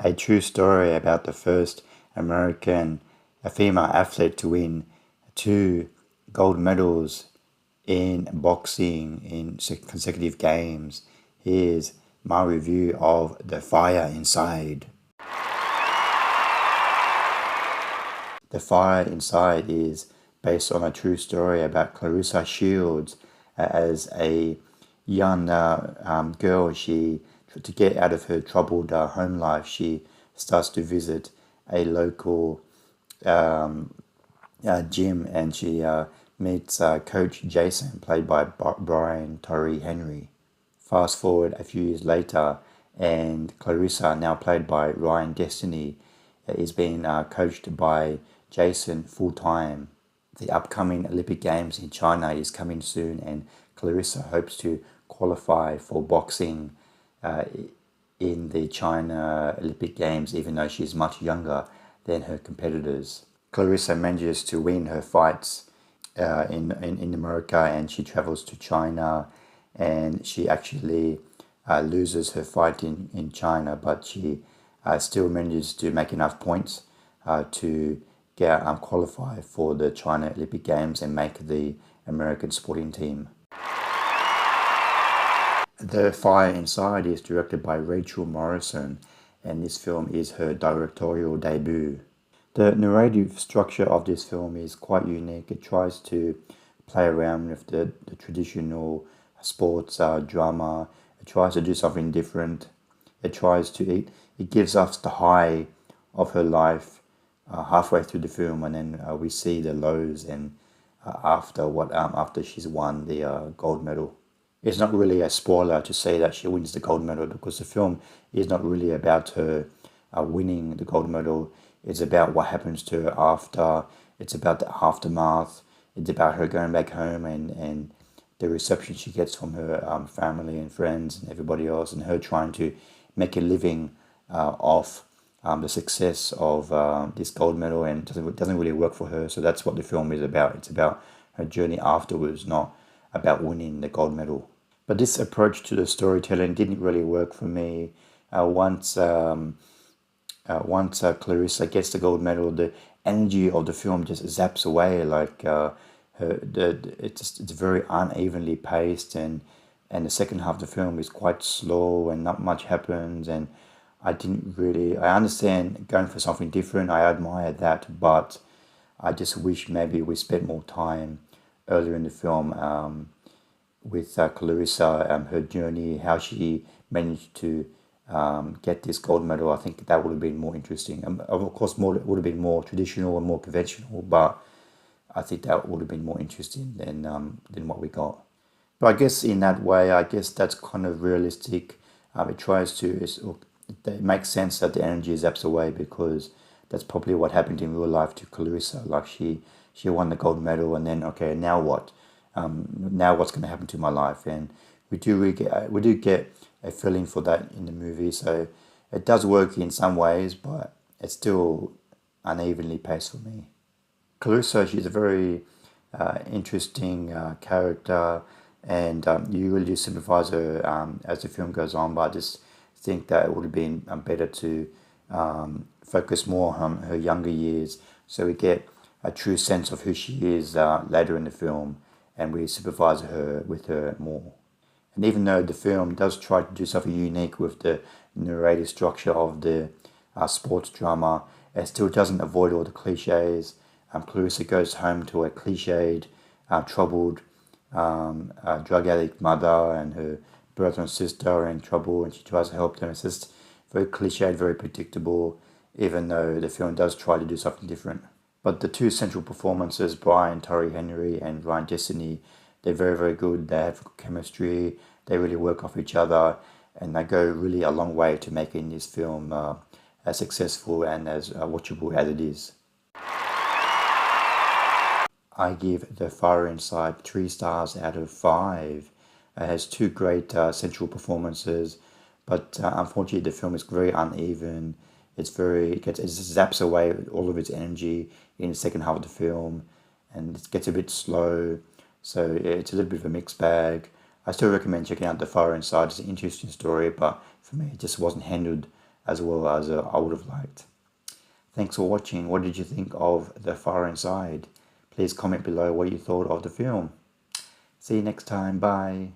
a true story about the first American female athlete to win two gold medals in boxing in consecutive games. Here's my review of The Fire Inside. The Fire Inside is based on a true story about Claressa Shields as a young girl. To get out of her troubled home life, she starts to visit a local gym, and she meets Coach Jason, played by Brian Tyree Henry. Fast forward a few years later, and Claressa, now played by Ryan Destiny, is being coached by Jason full time. The upcoming Olympic Games in China is coming soon, and Claressa hopes to qualify for boxing in the China Olympic Games, even though she's much younger than her competitors. Claressa manages to win her fights in America, and she travels to China, and she actually loses her fight in China, but she still manages to make enough points to get qualify for the China Olympic Games and make the American sporting team. The Fire Inside is directed by Rachel Morrison, and this film is her directorial debut. The narrative structure of this film is quite unique. It tries to play around with the traditional sports drama. It tries to do something different. It gives us the high of her life halfway through the film, and then we see the lows and after she's won the gold medal. It's not really a spoiler to say that she wins the gold medal, because the film is not really about her winning the gold medal. It's about what happens to her after. It's about the aftermath. It's about her going back home and the reception she gets from her family and friends and everybody else, and her trying to make a living off the success of this gold medal, and it doesn't really work for her. So that's what the film is about. It's about her journey afterwards, not about winning the gold medal. But this approach to the storytelling didn't really work for me. Once Claressa gets the gold medal, the energy of the film just zaps away. It's very unevenly paced, and the second half of the film is quite slow and not much happens. And I understand going for something different. I admire that, but I just wish maybe we spent more time earlier in the film with Claressa, her journey, how she managed to get this gold medal. I think that would have been more interesting. Of course, it would have been more traditional and more conventional, but I think that would have been more interesting than what we got. But I guess in that way, I guess that's kind of realistic. It makes sense that the energy zaps away, because that's probably what happened in real life to Claressa. Like she won the gold medal, and then okay, now what? Now what's going to happen to my life? And we do get a feeling for that in the movie. So it does work in some ways, but it's still unevenly paced for me. Claressa, she's a very interesting character, and you really do sympathize her as the film goes on. But I just think that it would have been better to focus more on her younger years, so we get a true sense of who she is later in the film, and we sympathize with her more. And even though the film does try to do something unique with the narrative structure of the sports drama, it still doesn't avoid all the cliches. Claressa goes home to a cliched, troubled, drug addict mother, and her brother and sister are in trouble, and she tries to help them. It's just very cliched, very predictable, even though the film does try to do something different. But the two central performances, Brian Tyree Henry and Ryan Destiny, they're very, very good. They have chemistry. They really work off each other, and they go really a long way to making this film as successful and as watchable as it is. I give The Fire Inside 3 stars out of 5. It has two great central performances, but unfortunately the film is very uneven. It zaps away all of its energy in the second half of the film, and it gets a bit slow, so it's a little bit of a mixed bag. I still recommend checking out The Fire Inside. It's an interesting story, but for me it just wasn't handled as well as I would have liked. Thanks for watching. What did you think of The Far Inside? Please comment below what you thought of the film. See you next time. Bye.